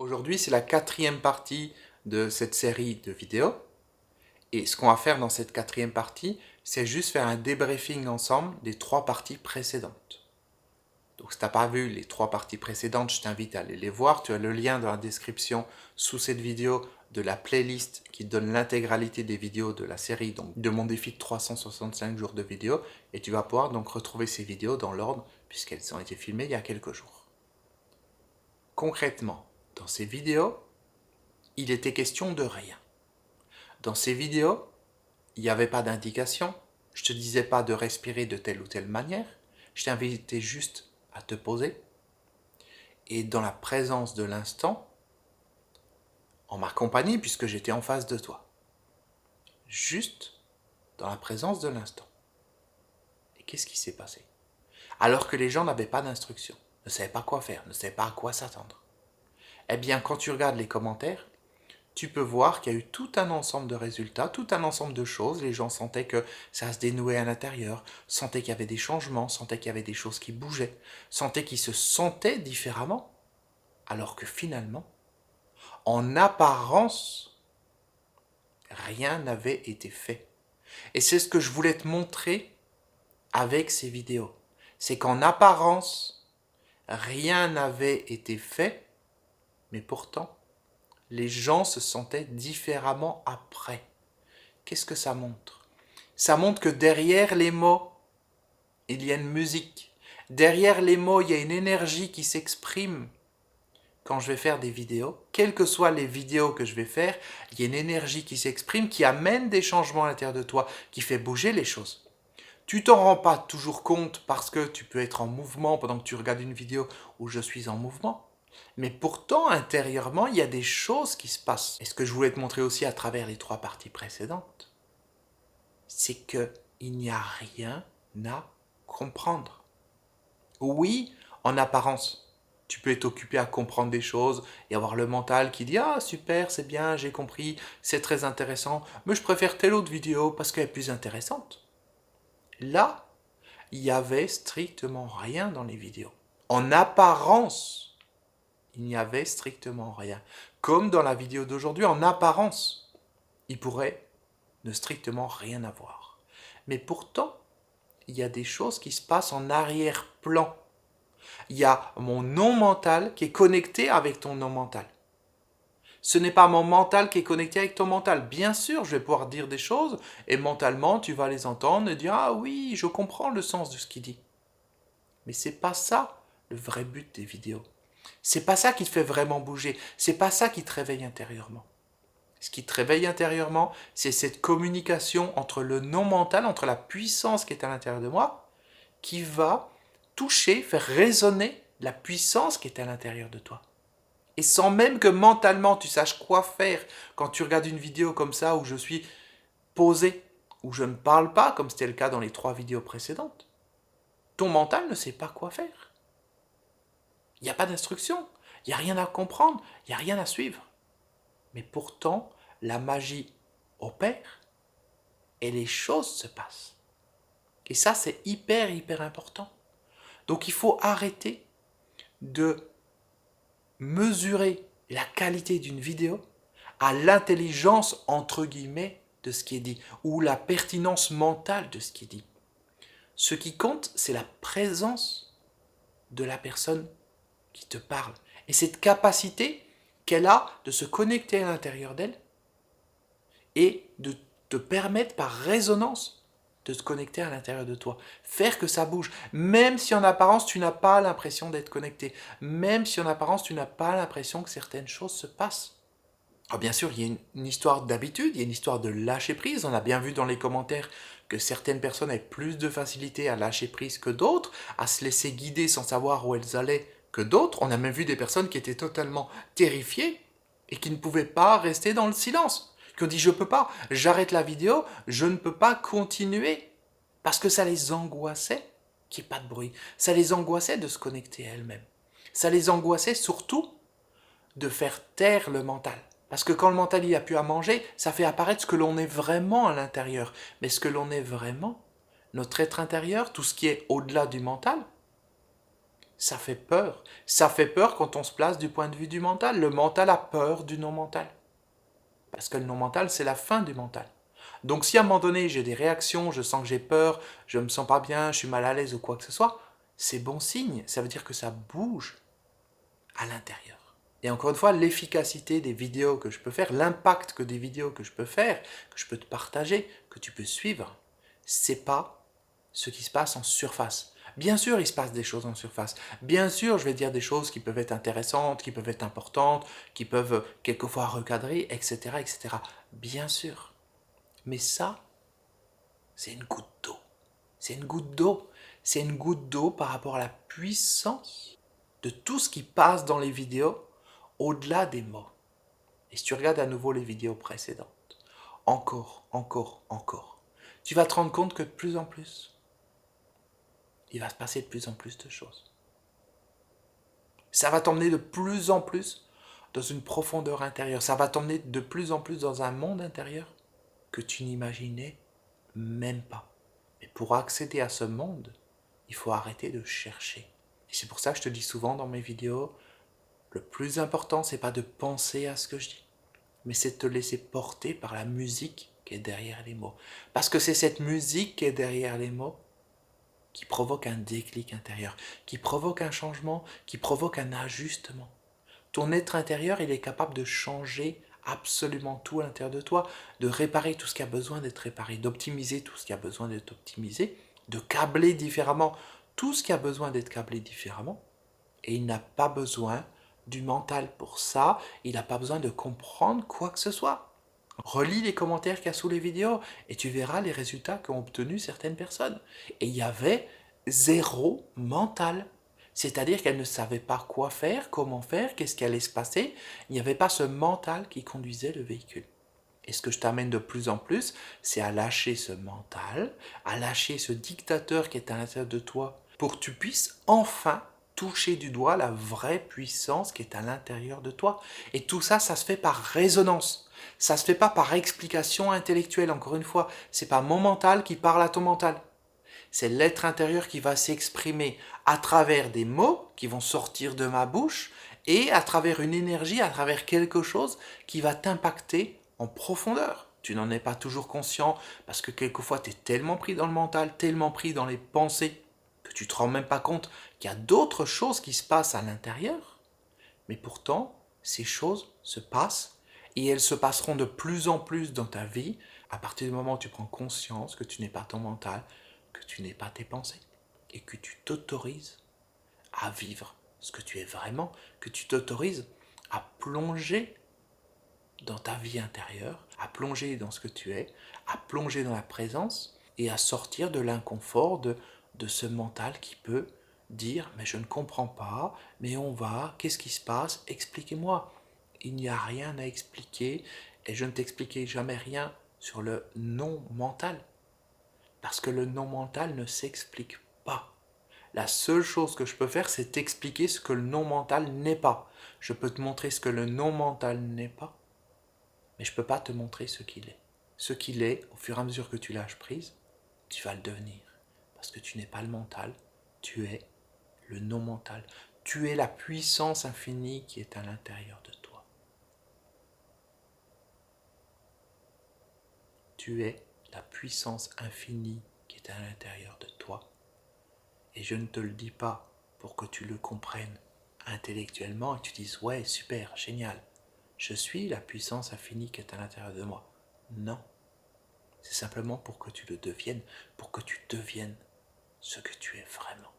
Aujourd'hui, c'est la quatrième partie de cette série de vidéos. Et ce qu'on va faire dans cette quatrième partie, c'est juste faire un débriefing ensemble des trois parties précédentes. Donc si tu n'as pas vu les trois parties précédentes, je t'invite à aller les voir. Tu as le lien dans la description sous cette vidéo de la playlist qui donne l'intégralité des vidéos de la série, donc de mon défi de 365 jours de vidéos. Et tu vas pouvoir donc retrouver ces vidéos dans l'ordre puisqu'elles ont été filmées il y a quelques jours. Concrètement, dans ces vidéos, il était question de rien. Dans ces vidéos, il n'y avait pas d'indication, je ne te disais pas de respirer de telle ou telle manière, je t'invitais juste à te poser et dans la présence de l'instant, en ma compagnie puisque j'étais en face de toi. Juste dans la présence de l'instant. Et qu'est-ce qui s'est passé? Alors que les gens n'avaient pas d'instruction, ne savaient pas quoi faire, ne savaient pas à quoi s'attendre. Eh bien, quand tu regardes les commentaires, tu peux voir qu'il y a eu tout un ensemble de résultats, tout un ensemble de choses. Les gens sentaient que ça se dénouait à l'intérieur, sentaient qu'il y avait des changements, sentaient qu'il y avait des choses qui bougeaient, sentaient qu'ils se sentaient différemment, alors que finalement, en apparence, rien n'avait été fait. Et c'est ce que je voulais te montrer avec ces vidéos. C'est qu'en apparence, rien n'avait été fait, mais pourtant, les gens se sentaient différemment après. Qu'est-ce que ça montre? Ça montre que derrière les mots, il y a une musique. Derrière les mots, il y a une énergie qui s'exprime. Quand je vais faire des vidéos, quelles que soient les vidéos que je vais faire, il y a une énergie qui s'exprime, qui amène des changements à l'intérieur de toi, qui fait bouger les choses. Tu t'en rends pas toujours compte parce que tu peux être en mouvement pendant que tu regardes une vidéo où je suis en mouvement. Mais pourtant, intérieurement, il y a des choses qui se passent. Et ce que je voulais te montrer aussi à travers les trois parties précédentes, c'est qu'il n'y a rien à comprendre. Oui, en apparence, tu peux être occupé à comprendre des choses et avoir le mental qui dit « Ah, super, c'est bien, j'ai compris, c'est très intéressant, mais je préfère telle autre vidéo parce qu'elle est plus intéressante. » Là, il n'y avait strictement rien dans les vidéos. En apparence, il n'y avait strictement rien. Comme dans la vidéo d'aujourd'hui, en apparence, il pourrait ne strictement rien avoir. Mais pourtant, il y a des choses qui se passent en arrière-plan. Il y a mon non mental qui est connecté avec ton non mental. Ce n'est pas mon mental qui est connecté avec ton mental. Bien sûr, je vais pouvoir dire des choses et mentalement, tu vas les entendre et dire « Ah oui, je comprends le sens de ce qu'il dit. » Mais c'est pas ça le vrai but des vidéos. C'est pas ça qui te fait vraiment bouger. C'est pas ça qui te réveille intérieurement. Ce qui te réveille intérieurement, c'est cette communication entre le non-mental, entre la puissance qui est à l'intérieur de moi, qui va toucher, faire résonner la puissance qui est à l'intérieur de toi. Et sans même que mentalement tu saches quoi faire quand tu regardes une vidéo comme ça où je suis posé, où je ne parle pas, comme c'était le cas dans les trois vidéos précédentes, ton mental ne sait pas quoi faire. Il n'y a pas d'instruction, il n'y a rien à comprendre, il n'y a rien à suivre. Mais pourtant, la magie opère et les choses se passent. Et ça, c'est hyper, hyper important. Donc il faut arrêter de mesurer la qualité d'une vidéo à l'intelligence, entre guillemets, de ce qui est dit, ou la pertinence mentale de ce qui est dit. Ce qui compte, c'est la présence de la personne qui te parle. Et cette capacité qu'elle a de se connecter à l'intérieur d'elle et de te permettre par résonance de te connecter à l'intérieur de toi. Faire que ça bouge. Même si en apparence, tu n'as pas l'impression d'être connecté. Même si en apparence, tu n'as pas l'impression que certaines choses se passent. Alors bien sûr, il y a une histoire d'habitude, il y a une histoire de lâcher prise. On a bien vu dans les commentaires que certaines personnes avaient plus de facilité à lâcher prise que d'autres, à se laisser guider sans savoir où elles allaient que d'autres. On a même vu des personnes qui étaient totalement terrifiées et qui ne pouvaient pas rester dans le silence. Qui ont dit « je peux pas, j'arrête la vidéo, je ne peux pas continuer ». Parce que ça les angoissait qu'il n'y ait pas de bruit. Ça les angoissait de se connecter à elles-mêmes. Ça les angoissait surtout de faire taire le mental. Parce que quand le mental y a plus à manger, ça fait apparaître ce que l'on est vraiment à l'intérieur. Mais ce que l'on est vraiment, notre être intérieur, tout ce qui est au-delà du mental, Ça fait peur. Ça fait peur quand on se place du point de vue du mental. Le mental a peur du non-mental. Parce que le non-mental, c'est la fin du mental. Donc si à un moment donné, j'ai des réactions, je sens que j'ai peur, je me sens pas bien, je suis mal à l'aise ou quoi que ce soit, c'est bon signe. Ça veut dire que ça bouge à l'intérieur. Et encore une fois, l'efficacité des vidéos que je peux faire, l'impact que des vidéos que je peux faire, que je peux te partager, que tu peux suivre, c'est pas ce qui se passe en surface. Bien sûr, il se passe des choses en surface. Bien sûr, je vais dire des choses qui peuvent être intéressantes, qui peuvent être importantes, qui peuvent quelquefois recadrer, etc., etc. Bien sûr. Mais ça, c'est une goutte d'eau. C'est une goutte d'eau. C'est une goutte d'eau par rapport à la puissance de tout ce qui passe dans les vidéos au-delà des mots. Et si tu regardes à nouveau les vidéos précédentes, encore, encore, encore, tu vas te rendre compte que de plus en plus, il va se passer de plus en plus de choses. Ça va t'emmener de plus en plus dans une profondeur intérieure. Ça va t'emmener de plus en plus dans un monde intérieur que tu n'imaginais même pas. Mais pour accéder à ce monde, il faut arrêter de chercher. Et c'est pour ça que je te dis souvent dans mes vidéos, le plus important, c'est pas de penser à ce que je dis, mais c'est de te laisser porter par la musique qui est derrière les mots. Parce que c'est cette musique qui est derrière les mots qui provoque un déclic intérieur, qui provoque un changement, qui provoque un ajustement. Ton être intérieur, il est capable de changer absolument tout à l'intérieur de toi, de réparer tout ce qui a besoin d'être réparé, d'optimiser tout ce qui a besoin d'être optimisé, de câbler différemment tout ce qui a besoin d'être câblé différemment. Et il n'a pas besoin du mental pour ça, il n'a pas besoin de comprendre quoi que ce soit. Relis les commentaires qu'il y a sous les vidéos et tu verras les résultats qu'ont obtenus certaines personnes. Et il y avait zéro mental. C'est-à-dire qu'elles ne savaient pas quoi faire, comment faire, qu'est-ce qui allait se passer. Il n'y avait pas ce mental qui conduisait le véhicule. Et ce que je t'amène de plus en plus, c'est à lâcher ce mental, à lâcher ce dictateur qui est à l'intérieur de toi, pour que tu puisses enfin toucher du doigt la vraie puissance qui est à l'intérieur de toi. Et tout ça, ça se fait par résonance. Ça se fait pas par explication intellectuelle, encore une fois. C'est pas mon mental qui parle à ton mental. C'est l'être intérieur qui va s'exprimer à travers des mots qui vont sortir de ma bouche et à travers une énergie, à travers quelque chose qui va t'impacter en profondeur. Tu n'en es pas toujours conscient parce que quelquefois tu es tellement pris dans le mental, tellement pris dans les pensées que tu te rends même pas compte qu'il y a d'autres choses qui se passent à l'intérieur. Mais pourtant, ces choses se passent et elles se passeront de plus en plus dans ta vie à partir du moment où tu prends conscience que tu n'es pas ton mental, que tu n'es pas tes pensées et que tu t'autorises à vivre ce que tu es vraiment, que tu t'autorises à plonger dans ta vie intérieure, à plonger dans ce que tu es, à plonger dans la présence et à sortir de l'inconfort de ce mental qui peut dire mais je ne comprends pas, mais on va, qu'est-ce qui se passe, expliquez-moi. Il n'y a rien à expliquer et je ne t'expliquerai jamais rien sur le non mental parce que le non mental ne s'explique pas. La seule chose que je peux faire, c'est t'expliquer ce que le non mental n'est pas. Je peux te montrer ce que le non mental n'est pas, mais je ne peux pas te montrer ce qu'il est. Ce qu'il est, au fur et à mesure que tu lâches prise, tu vas le devenir. Parce que tu n'es pas le mental, tu es le non mental. Tu es la puissance infinie qui est à l'intérieur de toi. Tu es la puissance infinie qui est à l'intérieur de toi. Et je ne te le dis pas pour que tu le comprennes intellectuellement et que tu dises ouais, super, génial. Je suis la puissance infinie qui est à l'intérieur de moi. Non. C'est simplement pour que tu le deviennes, pour que tu deviennes ce que tu es vraiment.